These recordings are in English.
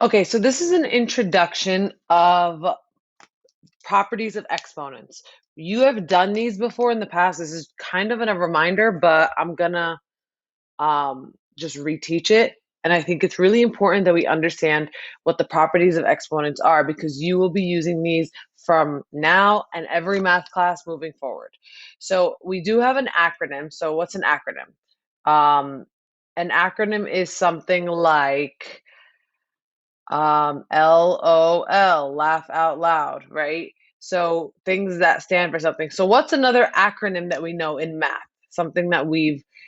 Okay, so this is an introduction of properties of exponents. You have done these before in the past. This is kind of a reminder, but I'm gonna just reteach it. And I think it's really important that we understand what the properties of exponents are because you will be using these from now and every math class moving forward. So we do have an acronym. So what's an acronym? An acronym is something like LOL, laugh out loud, right? So things that stand for something. So what's another acronym that we know in math? Something that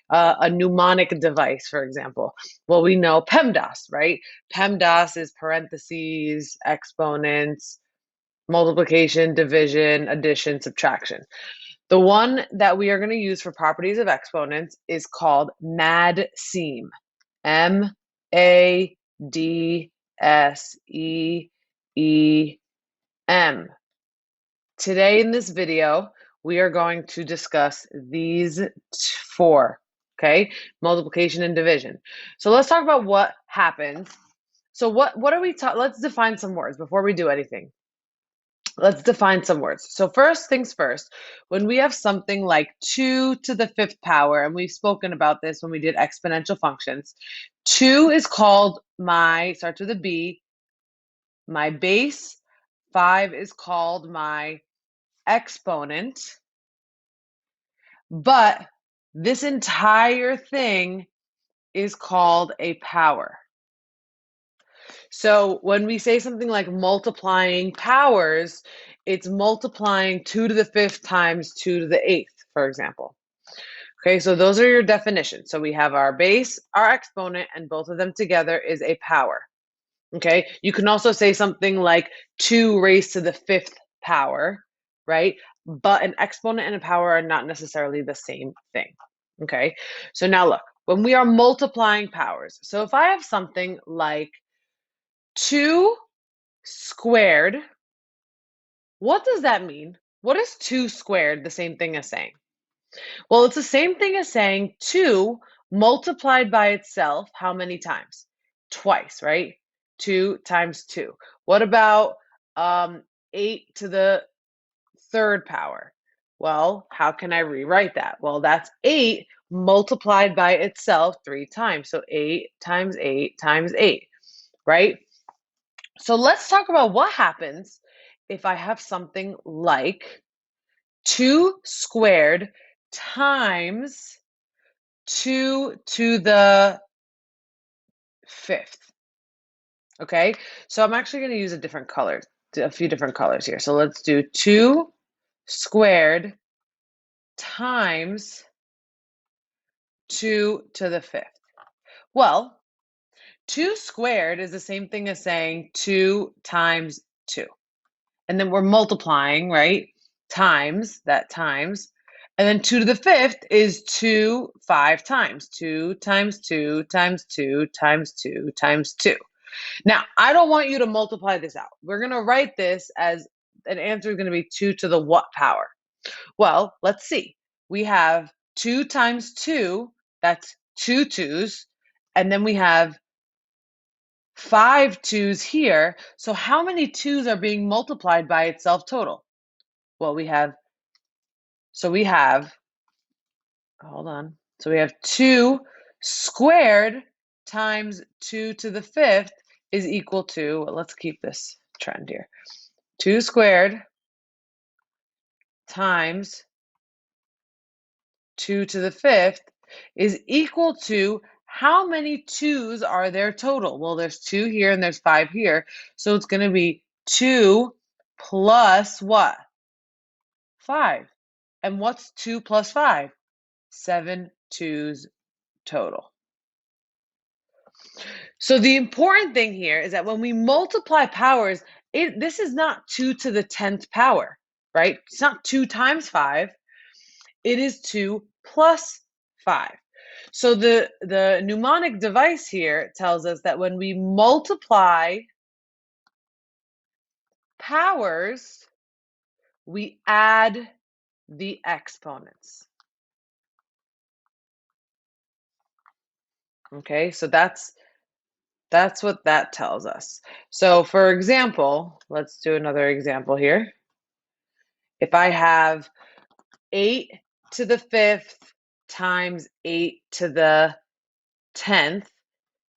a mnemonic device, for example. Well, we know PEMDAS, right? PEMDAS is parentheses, exponents, multiplication, division, addition, subtraction. The one that we are going to use for properties of exponents is called MADSEM. MADSEEM. Today in this video, we are going to discuss these four, okay? Multiplication and division. So let's talk about what happens. So what are we talking? Let's define some words before we do anything. Let's define some words. So first things first, when we have something like 2 to the fifth power, and we've spoken about this when we did exponential functions, 2 is called starts with a B, my base. 5 is called my exponent. But this entire thing is called a power. So when we say something like multiplying powers, it's multiplying 2 to the fifth times 2 to the eighth, for example. Okay, so those are your definitions. So we have our base, our exponent, and both of them together is a power. Okay, you can also say something like 2 raised to the fifth power, right? But an exponent and a power are not necessarily the same thing. Okay, so now look, when we are multiplying powers, so if I have something like 2 squared, what does that mean? What is 2 squared the same thing as saying? Well, it's the same thing as saying 2 multiplied by itself how many times? Twice, right? 2 times 2. What about 8 to the third power? Well, how can I rewrite that? Well, that's 8 multiplied by itself 3 times. So 8 times 8 times 8, right? So let's talk about what happens if I have something like 2 squared times 2 to the fifth. Okay, so I'm actually going to use a few different colors here. So let's do 2 squared times 2 to the fifth. Well, 2 squared is the same thing as saying 2 times 2. And then we're multiplying, right? Times. And then 2 to the fifth is 2 5 times. 2 times 2 times 2 times 2 times 2. Now, I don't want you to multiply this out. We're going to write this as an answer is going to be 2 to the what power? Well, let's see. We have 2 times 2, that's 2 twos, and then we have 5 twos here. So how many twos are being multiplied by itself total? Well, we have, hold on. So we have 2 squared times 2 to the fifth is equal to, well, let's keep this trend here. 2 squared times 2 to the fifth is equal to how many 2's are there total? Well, there's 2 here and there's 5 here. So it's going to be 2 plus what? 5. And what's 2 plus 5? 7 2's total. So the important thing here is that when we multiply powers, this is not 2 to the 10th power, right? It's not 2 times 5. It is 2 plus 5. So the mnemonic device here tells us that when we multiply powers, we add the exponents. Okay, so that's That's what that tells us. So for example, let's do another example here. If I have 8 to the 5th times 8 to the 10th,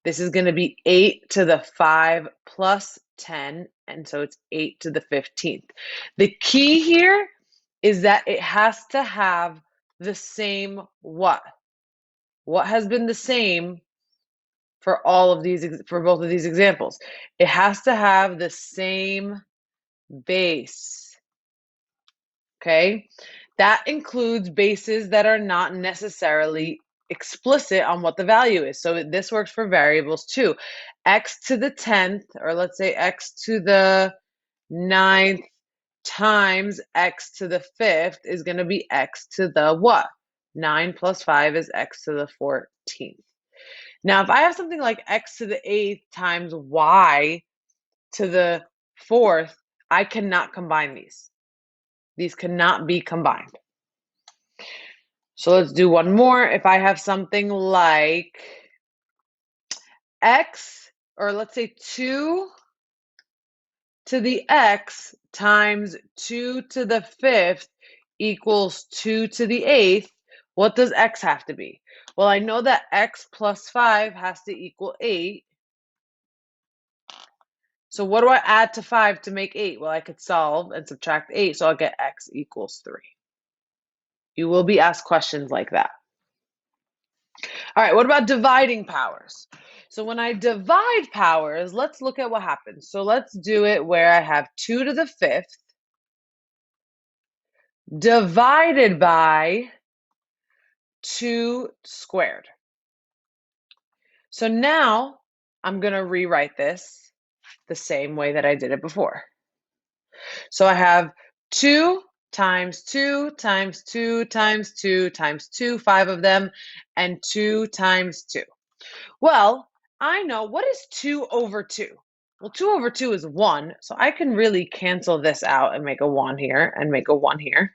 this is going to be 8 to the 5 plus 10, and so it's 8 to the 15th. The key here is that it has to have the same what? What has been the same for all of these, for both of these examples? It has to have the same base, okay? That includes bases that are not necessarily explicit on what the value is. So this works for variables too. X to the 10th, or let's say X to the 9th times X to the 5th is going to be X to the what? 9 plus 5 is X to the 14th. Now, if I have something like X to the 8th times Y to the 4th, I cannot combine these. These cannot be combined. So let's do one more. If I have something like X, or let's say 2 to the X times 2 to the 5th equals 2 to the 8th, what does X have to be? Well, I know that X plus 5 has to equal 8. So what do I add to 5 to make 8? Well, I could solve and subtract 8, so I'll get X equals 3. You will be asked questions like that. All right, what about dividing powers? So when I divide powers, let's look at what happens. So let's do it where I have 2 to the 5th divided by 2 squared. So now I'm going to rewrite this the same way that I did it before. So I have 2 times 2 times 2 times 2 times 2, 5 of them, and 2 times 2. Well, I know, what is 2 over 2? Well, 2 over 2 is 1, so I can really cancel this out and make a 1 here and make a 1 here.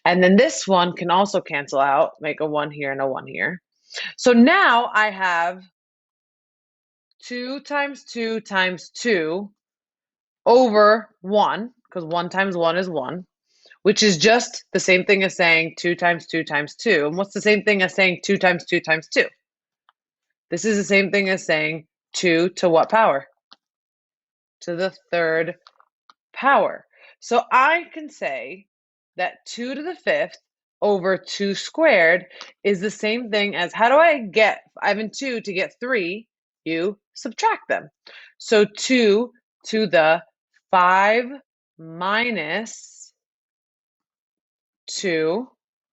And then this one can also cancel out, make a 1 here and a 1 here. So now I have 2 times 2 times 2 over 1, because 1 times 1 is 1, which is just the same thing as saying 2 times 2 times 2. And what's the same thing as saying 2 times 2 times 2? This is the same thing as saying 2 to what power? To the 3rd power. So I can say that 2 to the 5th over 2 squared is the same thing as, how do I get 5 and 2 to get 3? You subtract them. So 2 to the 5 minus 2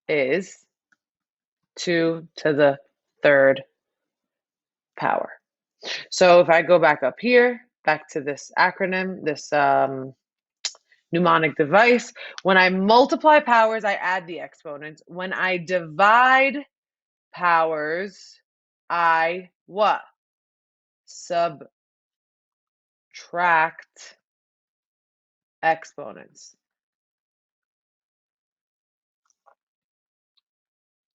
is 2 to the 3rd power. So if I go back up here, back to this acronym, this mnemonic device, when I multiply powers, I add the exponents. When I divide powers, I what? Subtract exponents.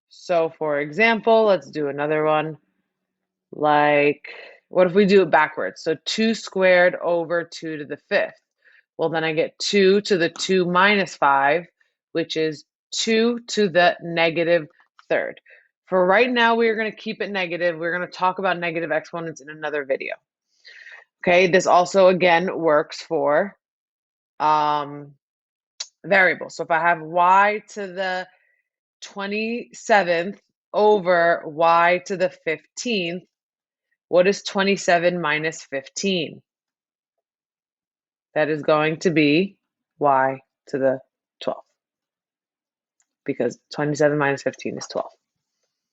So for example, let's do another one. Like, what if we do it backwards? So 2 squared over 2 to the 5th. Well, then I get 2 to the 2 minus 5, which is 2 to the negative 3rd. For right now, we are going to keep it negative. We're going to talk about negative exponents in another video. Okay, this also, again, works for variables. So if I have y to the 27th over y to the 15th, what is 27 minus 15? That is going to be y to the 12th, because 27 minus 15 is 12.